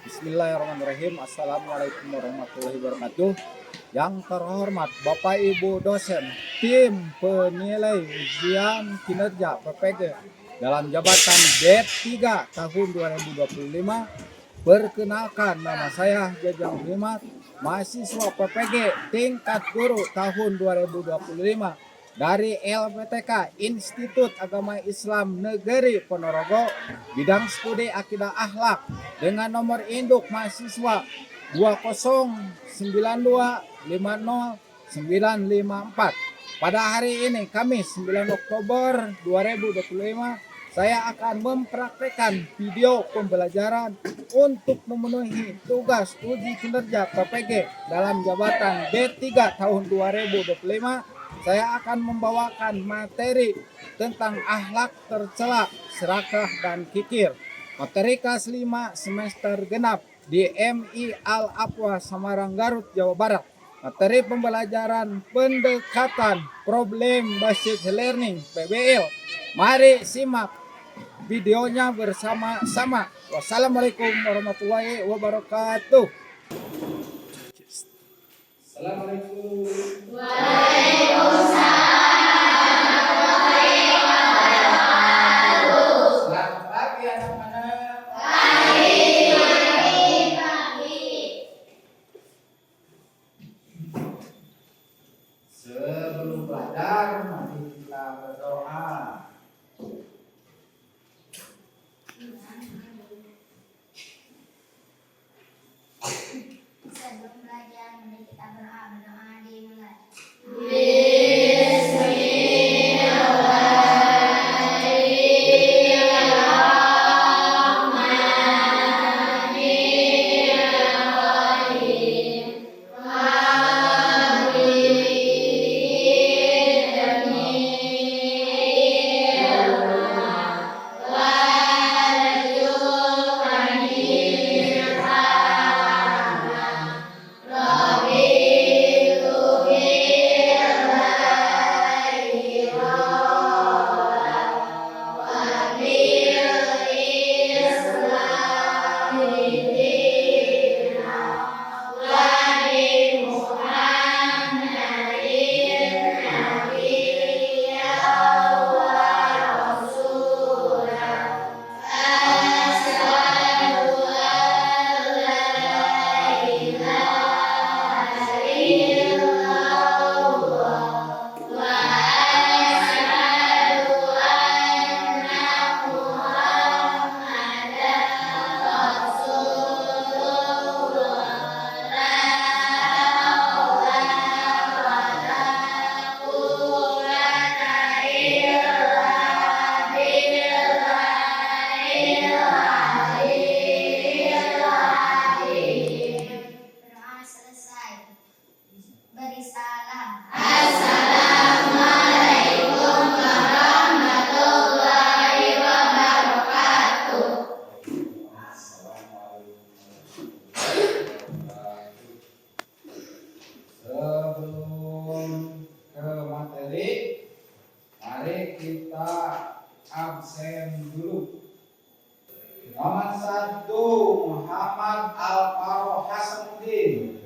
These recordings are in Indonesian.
Bismillahirrahmanirrahim. Assalamualaikum warahmatullahi wabarakatuh. Yang terhormat Bapak Ibu dosen, tim penilai ujian kinerja PPG dalam jabatan D3 tahun 2025. Perkenalkan, nama saya Jajang Muhammad, mahasiswa PPG tingkat guru tahun 2025 dari LPTK Institut Agama Islam Negeri Ponorogo, bidang studi akidah akhlak, dengan nomor induk mahasiswa 209250954. Pada hari ini, Kamis 9 Oktober 2025, saya akan mempraktekkan video pembelajaran untuk memenuhi tugas uji kinerja PPG dalam jabatan D3 tahun 2025. Saya akan membawakan materi tentang akhlak tercela, serakah, dan kikir. Materi kelas 5 semester genap di MI Al-Afwa Samarang, Garut, Jawa Barat. Materi pembelajaran pendekatan problem based learning PBL. Mari simak videonya bersama-sama. Wassalamualaikum warahmatullahi wabarakatuh. Assalamualaikum. Selamat pagi anak-anak. Sebelum belajar, mari kita berdoa. Sebelum belajar, mari kita berdoa dimulai. Berdoa selesai. Beri salam. Sebelum ke materi, mari kita absen dulu. Nomor 1, Muhammad Al-Faroh Hasanuddin.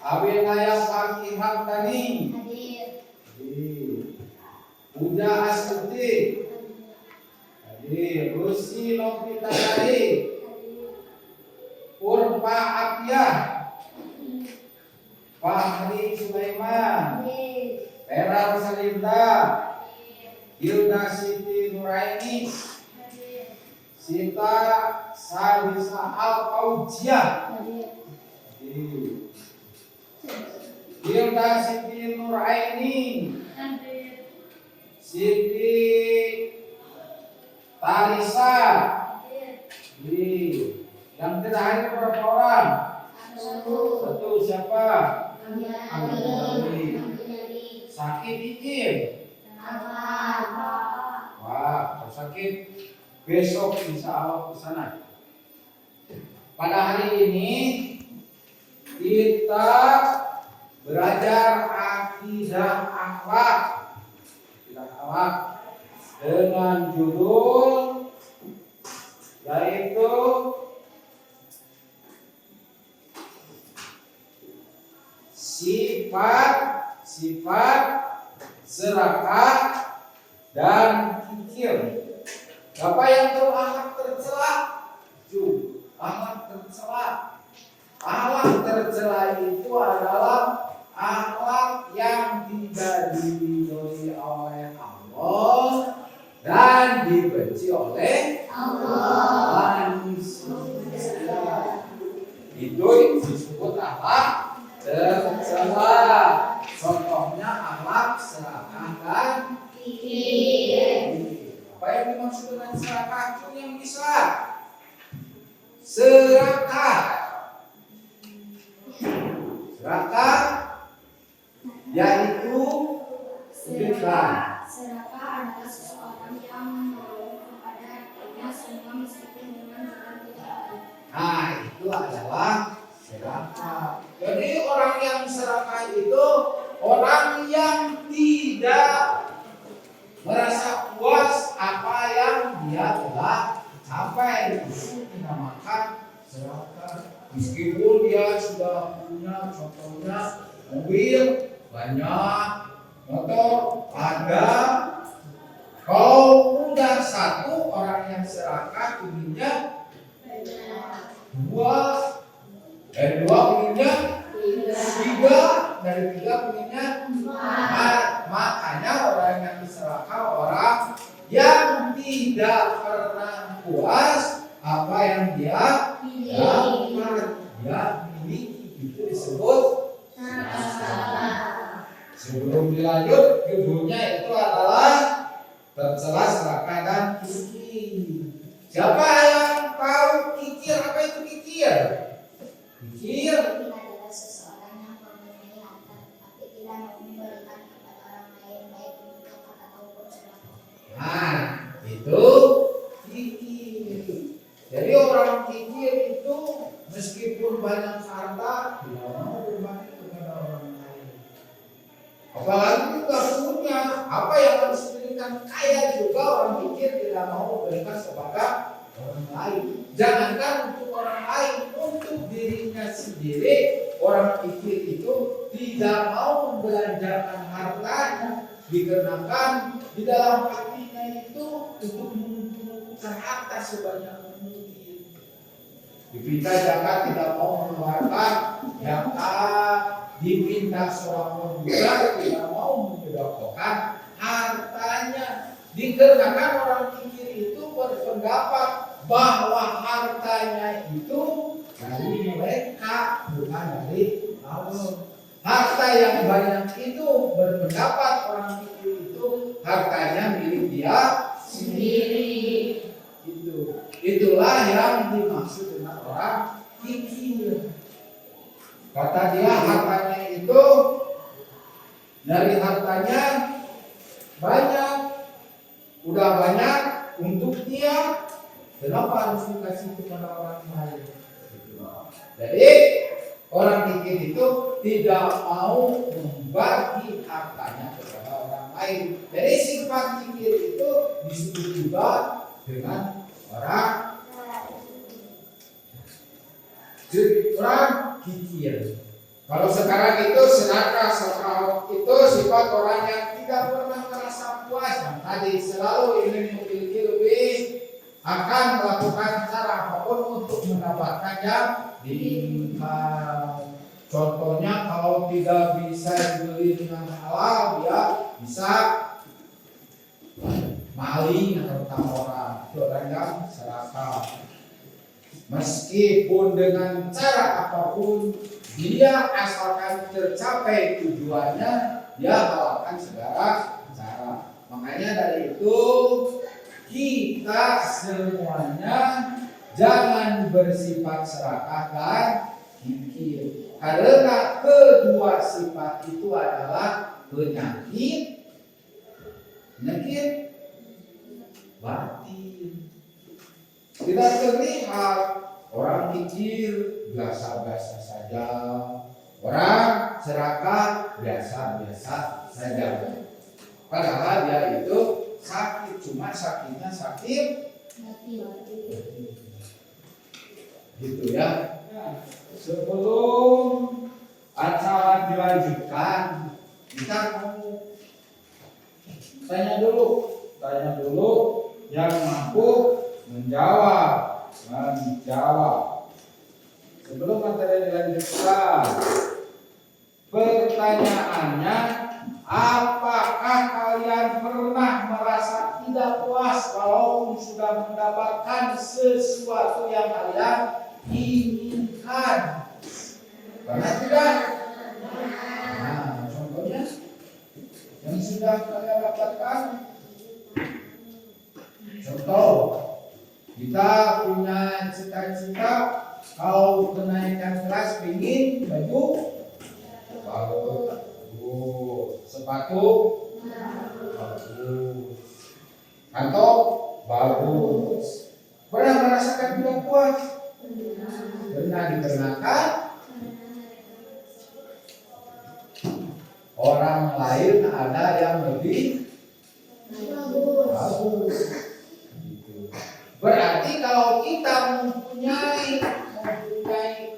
Abinaya Fakihah Tani. Puja Astuti. Rusi Novita Tari. Urfa Apiyah. Fahri Sulaiman. Peral Salinda. Hilda Siti Nuraini. Sita Salisa Al-Aujiah. Hilda Siti Nuraini. Siti Tarisa. Yang tidak hadir berapa orang? Satu. Siapa? Sakit izin. Wah, kalau sakit besok insya Allah ke sana. Pada hari ini kita belajar akidah akhlak dengan judul yaitu sifat serakah dan kikir. Apa yang terakhlak tercela? Akhlak tercela. Akhlak tercela itu adalah akhlak yang tidak diridhoi oleh Allah dan dibenci oleh manusia. Itu disebut akhlak tercela. Contohnya akhlak serakah dan kikir. Apa yang dimaksud dengan serakah? Itu yang bisa serakah yaitu sedekah. Serakah adalah seseorang yang menolong kepada hartanya semua meskipun dengan jalan tidak baik. Nah, itu adalah serakah. Jadi orang yang serakah itu orang yang tidak merasa puas apa yang dia telah capai. Itu dinamakan serakah. Meskipun dia sudah punya, contohnya mobil banyak, motor ada, kalau udah satu orang yang serakah inginnya dua, dari dua inginnya tiga, dari tiga inginnya empat. Makanya orang yang serakah orang yang tidak pernah puas apa yang dia dapat, dia miliki. Itu disebut serakah. Sebelum dilanjut, judulnya itu adalah tercela, serakah dan kikir. Siapa yang tahu kikir? Apa itu kikir? Kikir Adalah seseorang yang mempunyai harta tetapi tidak mau memberikan kepada orang lain baik untuk zakat ataupun sedekah. Nah, itu kikir. Jadi orang kikir itu meskipun banyak harta tidak mau berbagi kepada orang lain. Apalagi juga punya apa yang harus diberikan kaya juga orang kikir tidak mau berikan kepada orang lain. Jangankan untuk orang lain, untuk dirinya sendiri orang kikir itu tidak mau membelanjakan hartanya, dikarenakan di dalam hatinya itu untuk mengumpulkan harta sebanyak mungkin. Dipinta zakat tidak mau mengeluarkan zakat, dipinta seorang pemuda tidak mau mensedekahkan hartanya. Dikarenakan orang kikir itu berpendapat bahwa hartanya itu dari mereka, bukan dari Allah. Harta yang banyak itu berpendapat orang kikir itu hartanya milik dia sendiri. Itulah yang dimaksud dengan orang kikir. Kata dia hartanya itu dari hartanya banyak, udah banyak untuk dia, kenapa harus dikasih kepada orang lain? Jadi orang kikir itu tidak mau membagi hartanya kepada orang lain. Jadi sifat kikir itu disebut juga dengan orang kikir. Kalau sekarang itu serakah itu sifat orang yang tidak pernah merasa puas. Tadi selalu ingin memiliki lebih, akan melakukan cara apapun untuk mendapatkan yang diinginkan. Contohnya kalau tidak bisa dibeli dengan halal, dia bisa maling atau orang. Itu orang yang serakah. Meskipun dengan cara apapun, dia asalkan tercapai tujuannya, dia halalkan segala cara. Makanya dari itu kita semuanya jangan bersifat serakah dan kikir. Karena kedua sifat itu adalah penyakit batin. Tidak terlihat. Orang kikir biasa-biasa saja, orang serakah biasa-biasa saja. Padahal dia itu sakit, cuma sakitnya sakit hati. Gitu ya. Nah, sebelum acara dilanjutkan, kita mau tanya dulu yang mampu menjawab. Sebelum materi dilanjutkan, pertanyaannya, apakah kalian pernah merasa tidak puas kalau sudah mendapatkan sesuatu yang kalian inginkan? Pernah tidak? Nah, contohnya yang sudah kalian dapatkan. Contoh, kita punya cita-cita kalau kenaikan kelas ingin baju bagus, sepatu bagus, kantong bagus. Pernah merasakan tidak puas? Pernah, dikarenakan orang lain ada yang lebih bagus. Berarti kalau kita mempunyai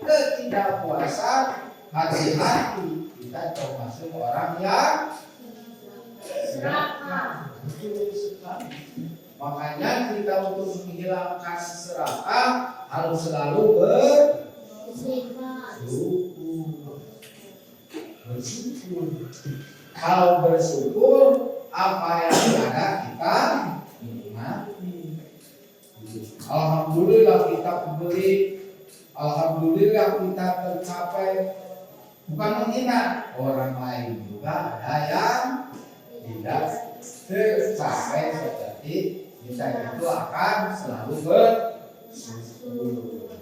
ketidakpuasan, hati-hati, kita termasuk orang yang serakah. Makanya kita untuk menghilangkan serakah harus selalu bersyukur. Kalau bersyukur, apa yang ada kita nikmati. Alhamdulillah kita beli, alhamdulillah kita tercapai. Bukan menghina, orang lain juga ada yang tidak tercapai seperti kita, itu akan selalu bersyukur.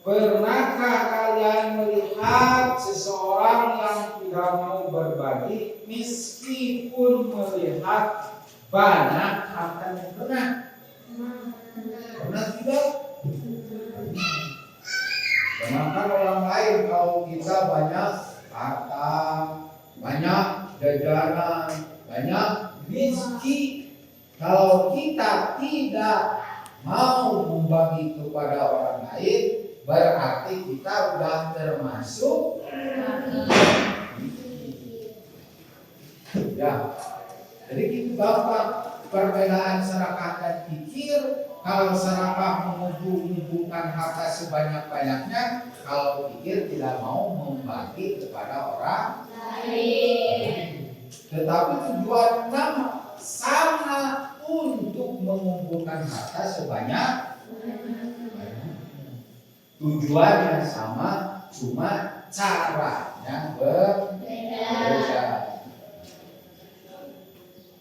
Pernahkah kalian melihat seseorang yang tidak mau berbagi meskipun melihat banyak hartanya? Pernah? Pernah tidak? Pernahkah orang lain kalau kita banyak harta, banyak jajanan, banyak rezeki, kalau kita tidak mau membagi kepada orang lain, berarti kita sudah termasuk ya. Jadi kita gampang perbedaan serakah dan pikir. Kalau serakah mengumpulkan harta sebanyak-banyaknya, kalau pikir tidak mau membagi kepada orang lain. Tetapi tujuan sama untuk mengumpulkan harta sebanyak. Tujuannya sama, cuma caranya berbeda.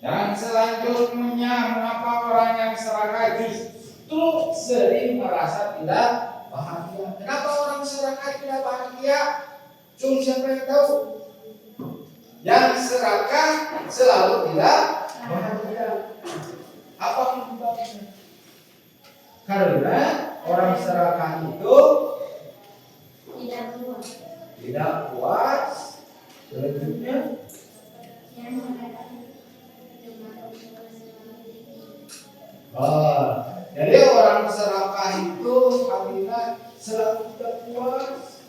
Dan selanjutnya, mengapa orang yang serakah justru sering merasa tidak bahagia? Kenapa orang serakah tidak bahagia? Cuma siapa yang tahu? Yang serakah selalu tidak bahagia. Apa penyebabnya? Karena orang serakah itu tidak puas. Selanjutnya, jadi orang serakah itu karena selalu tidak puas.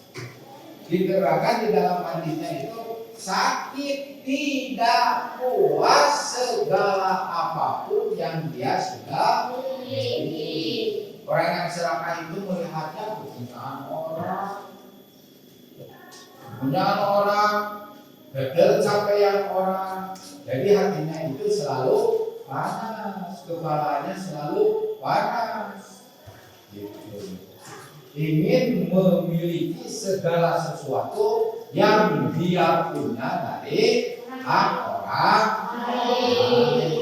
Digerakkan di dalam hatinya itu sakit, tidak puas segala apapun yang dia sudah miliki. Orang yang serakah itu melihatnya kepunyaan orang, pencapaian orang. Jadi hatinya itu selalu panas, kepalanya selalu panas. Gitu. Ingin memiliki segala sesuatu yang dia punya dari hak orang lain.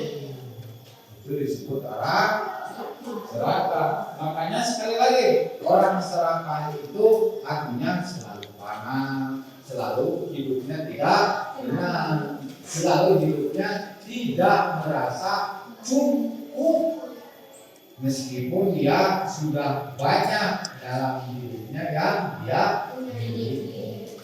Itu disebut orang serakah. Makanya sekali lagi, orang serakah itu hatinya selalu panas, selalu hidupnya tidak tenang, selalu hidupnya tidak merasa cukup. Meskipun dia sudah banyak dalam hidupnya yang dia miliki.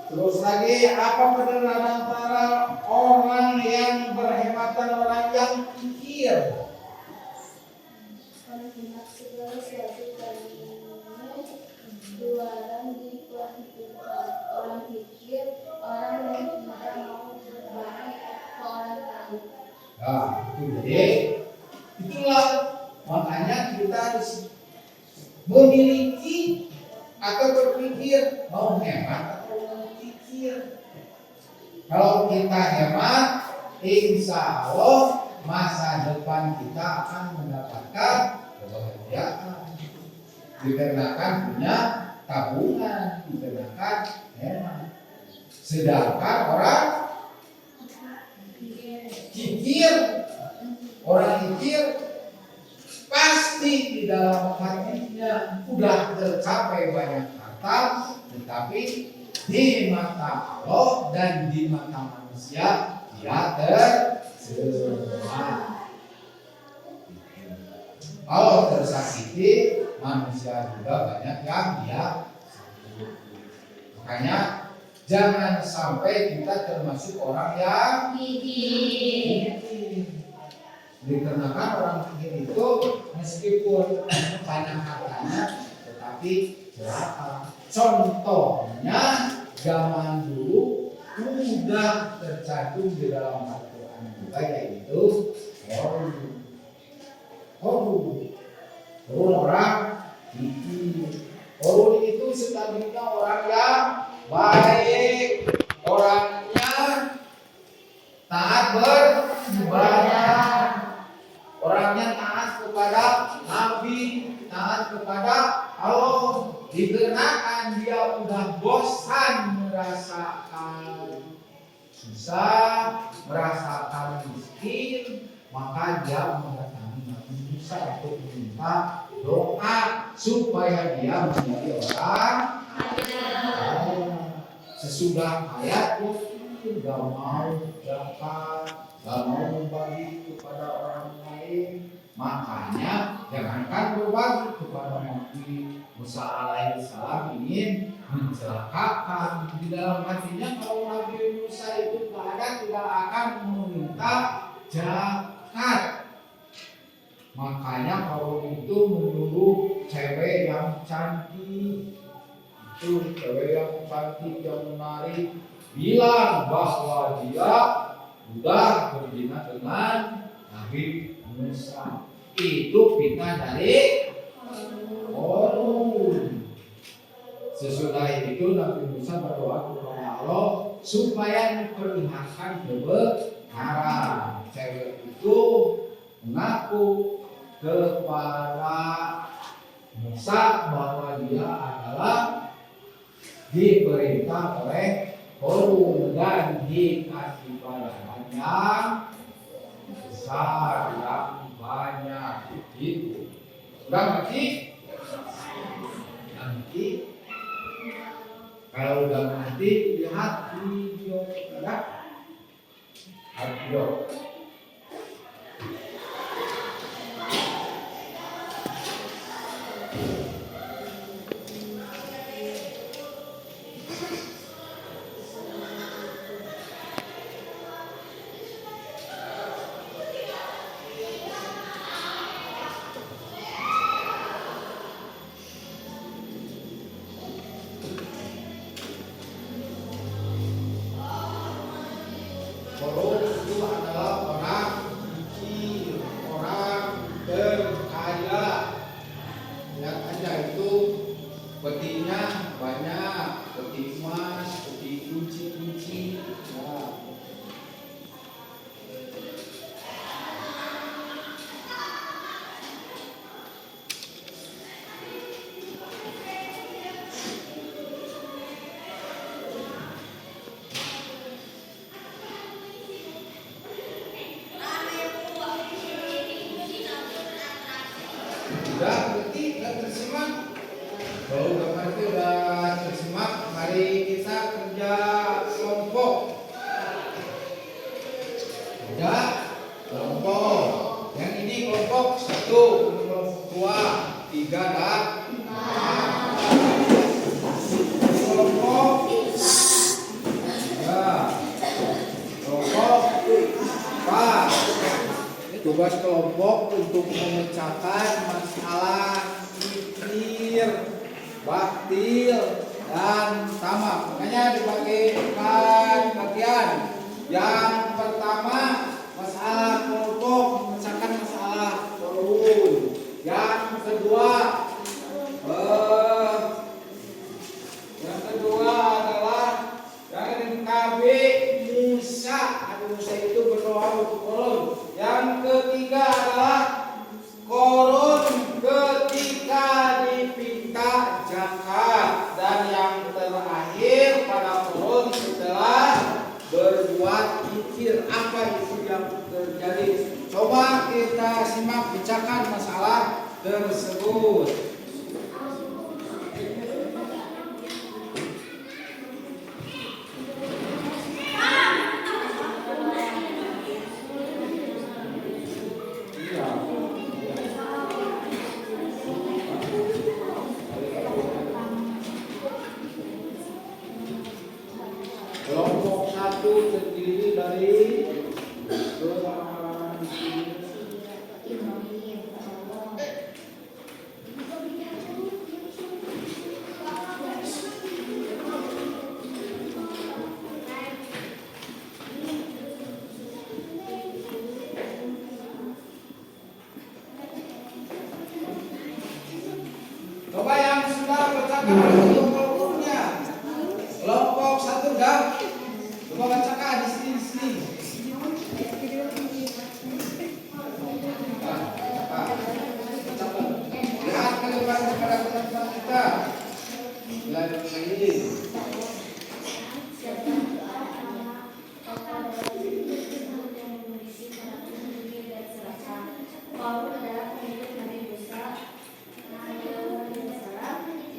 Terus lagi, apa perbedaan antara orang yang berhemat kehematan orang yang kikir. Menghemat segala sesuatu kalinya luaran di perhitungan orang pikir, orang yang tidak mau berbagi ke orang lain. Nah, itu jadi itulah makanya kita harus memiliki atau berpikir mau hemat atau mau kikir. Kalau kita hemat, insya Allah masa depan kita akan mendapatkan kebahagiaan. Dikarenakan punya tabungan, dikarenakan hemat. Sedangkan orang kikir, pasti di dalam hatinya sudah tercapai banyak harta, tetapi di mata Allah dan di mata manusia dia tercela. Allah tersakiti, manusia juga banyak yang dia sakiti. Makanya jangan sampai kita termasuk orang yang kikir. Dikarenakan orang kikir itu meskipun banyak hartanya tetapi celaka. Contohnya zaman dulu sudah tercantum di dalam Al-Quran juga, yaitu Korun orang kikir. Korun itu sebenarnya orang yang baik, orangnya taat beribadah, orangnya taat kepada Nabi, taat kepada Allah. Dikarenakan dia udah bosan merasakan susah, merasakan miskin, maka dia mendatangi Nabi Musa untuk meminta doa supaya dia menjadi orang kaya. Sesudah ayat itu gak mau zakat, gak mau membagi kepada orang lain. Makanya jangankan berbagi kepada Nabi Musa alaihissalam ingin mencelakakan. Di dalam hatinya kalau Nabi Musa itu tidak akan meminta zakat. Makanya kalau itu menyuruh cewek yang cantik, itu cewek yang cantik yang menarik, bilang bahwa dia sudah berzina dengan Nabi Musa. Itu fitnah dari Korun. Sesudah itu Nabi Musa berdoa kepada Allah supaya diperlihatkan kebenaran. Cewek itu mengaku kepada Musa bahwa dia adalah diperintah oleh Korun dan dikasih bayaran yang besar, yang banyak. Itu sudah ngerti? Nanti kalau udah ngerti lihat video, ada video. Korun itu adalah orang kikir, orang terkaya. Lihat aja itu petinya banyak, peti emas, peti kunci-kunci. Nah, udah ngerti, udah tersimak. Kalau udah ngerti, udah tersimak, mari kita kerja kelompok. Kerja kelompok. Yang ini kelompok 1, kelompok 2, 3 dan 4. Kelompok 3, kelompok 4. Tugas kelompok untuk memecahkan masalah fikir, baktil, dan tamak. Makanya dibagi 4 bagian. Yang pertama masalah kelompok, memecahkan masalah kolom. Yang kedua adalah yang KB Musa. Musa itu berdoa untuk korun. Yang ketiga adalah korun ketika dipinta zakat. Dan yang terakhir pada korun setelah berbuat zikir. Apa itu yang terjadi? Coba kita simak pecahkan masalah tersebut. Kelompok 1 terdiri dari coba yang sudah bacakan kelompoknya. Kelompok 1 dah. Coba bacakan di sini. Lihat ke depan kepada teman-teman kita. Lihat ini.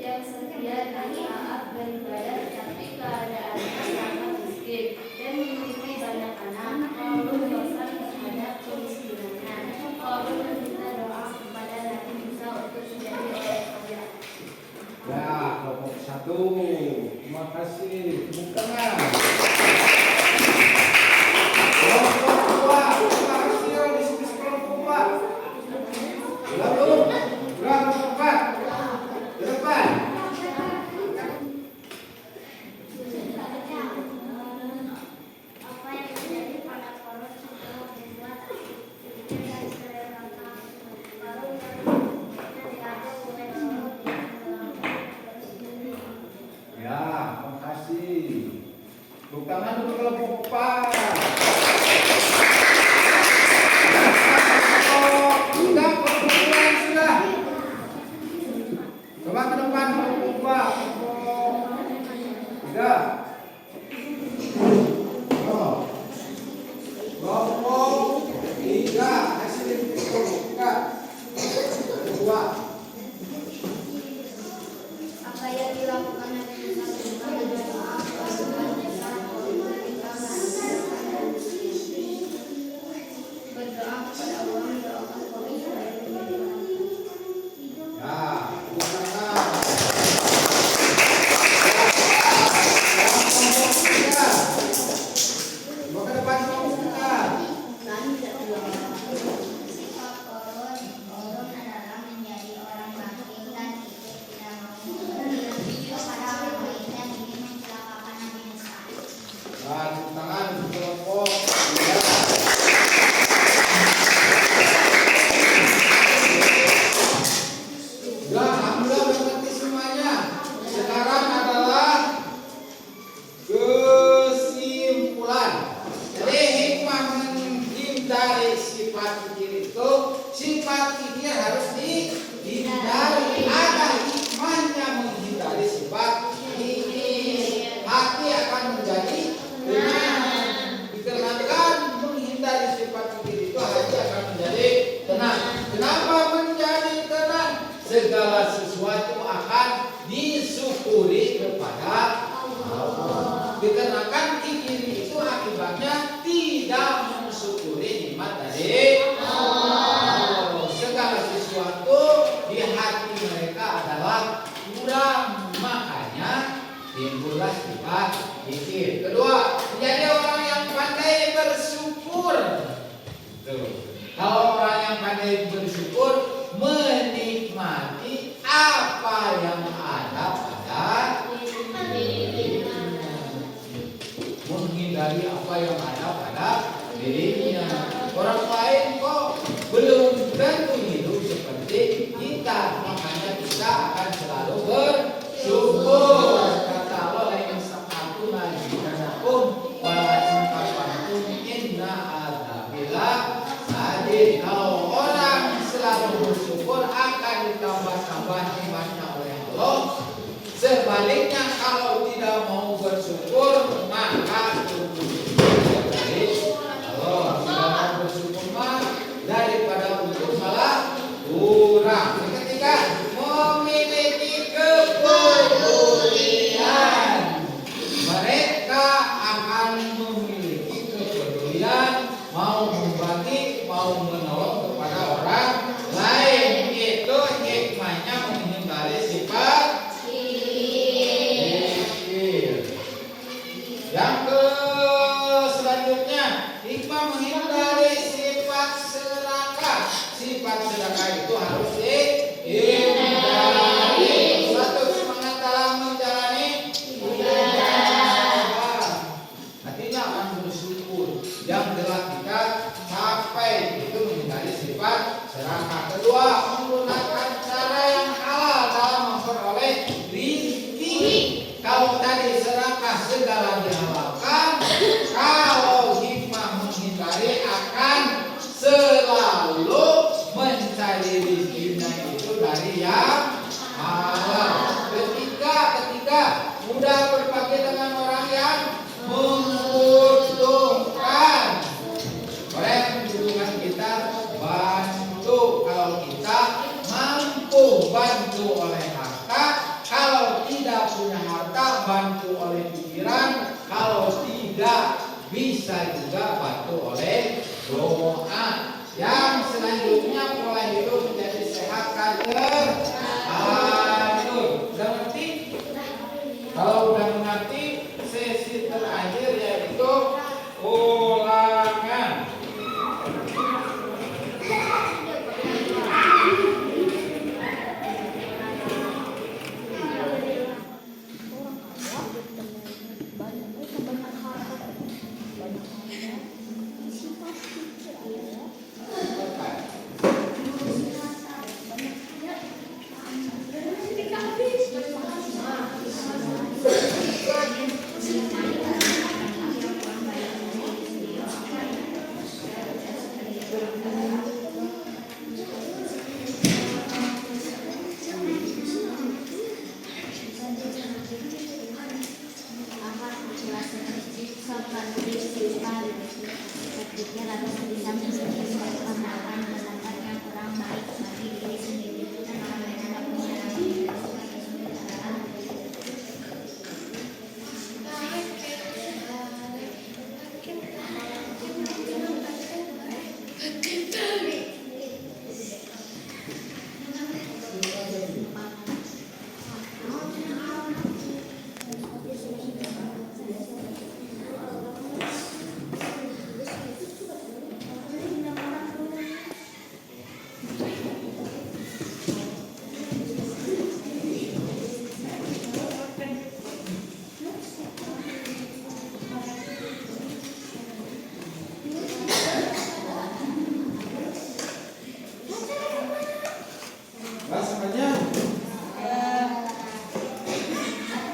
yang setia dan taat beribadah tapi keadaannya sangat miskin dan memiliki banyak anak. Korun bosan terhadap kemiskinannya. Korun meminta doa kepada Nabi Musa untuk menjadi orang kaya. Ya, kelompok 1. Terima kasih. Tepuk tangan. Kelompok 2. Terima kasih diskusi kelompok 2. Lalu berapa tempat? Ke depan. Apa yang terjadi pada korun setelah membuat zikir dan seremata baru yang diaduk oleh korun Ya, terima kasih. Tepuk tangan untuk kelompok 4. Sudah, kelompok 2 sudah. Coba ke depan kelompok 2. Sudah. Kelompok 3 hasil kelompok 2. apa yang dilakukan Nabi Musa ketika berdoa kepada Musa ketika berdoa kepada Allah mendoakan kaum Israel menjadi Ya, tepuk tangan. Kelompok 3. Coba ke depan kelompok 3. sifat korun adalah menjadi orang baik dan itu tidak mau kepada orang lain dan ingin mencelakakan Nabi Musa. Dan tepuk tangan untuk kelompok 3. Sudah, alhamdulillah mengerti semuanya. Sekarang adalah kesimpulan. Jadi hikmah menghindari sifat fikir itu, sifat fikir harus dihindari. Ada hikmahnya menghindari sifat fikir. Hati akan menjadi tenang. Dikarenakan menghindari sifat fikir itu hati akan menjadi tenang. Kenapa menjadi tenang? Segala sesuatu akan disyukuri kepada Allah. Dikarenakan fikir itu akibatnya tidak mensyukuri nikmat dari Allah. Segala sesuatu di hati mereka adalah kurang, makanya timbullah sifat fikir. Kedua, menjadi orang yang pandai bersyukur. Tuh. Kalau dirinya. Orang lain kok belum tentu hidup seperti kita, makanya kita akan selalu bersyukur. Kata Allah lain satu lagi pun walaupun kapanpun inna adzabila sadid. Kalau orang selalu bersyukur akan ditambah-tambah nikmatnya oleh Allah. Sebaliknya kalau tidak mau bersyukur maka tunggu dari Allah. Tidak mau bersyukur mah daripada untuk malah kurang. Yang ketiga, memiliki kepedulian. Mereka akan memiliki kepedulian, mau membagi, mau menolong kepada orang lain. Itu hikmahnya menghindari sifat yang selanjutnya, hikmah menghindari sifat serakah. Sifat serakah itu harus dihindari. Satu, semangat dalam menjalani ibadah. Artinya akan bersyukur. Yang telah kita capai itu menghindari sifat serakah. Kedua, menggunakan cara yang halal dalam memperoleh rezeki. Kalau tadi serakah segala dihalalkan, kalau hikmah menghindari akan selalu mencari rezekinya itu dari yang halal. Ketiga, mudah berbagi dengan orang yang membutuhkan. Orang yang membutuhkan kita bantu. Kalau kita mampu bantu oleh harta, kalau tidak punya harta bantu oleh pikiran, kalau tidak bisa juga bantu oleh doa. Yang selanjutnya pola hidup menjadi sehat kan teratur. Udah ngerti? Kalau udah mengerti, sesi terakhir yaitu ulangan.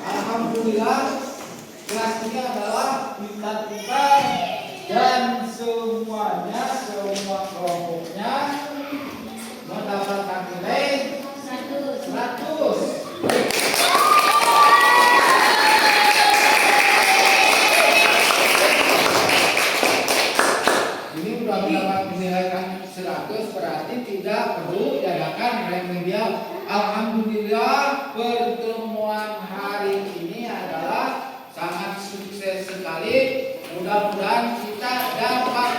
Alhamdulillah kelas ini adalah pintar-pintar dan semuanya, semua kelompoknya mendapatkan nilai 100. Ini sudah mendapat nilai 100 berarti tidak perlu diadakan remedial. Alhamdulillah pertemuan hari ini adalah sangat sukses sekali. Mudah-mudahan kita dapat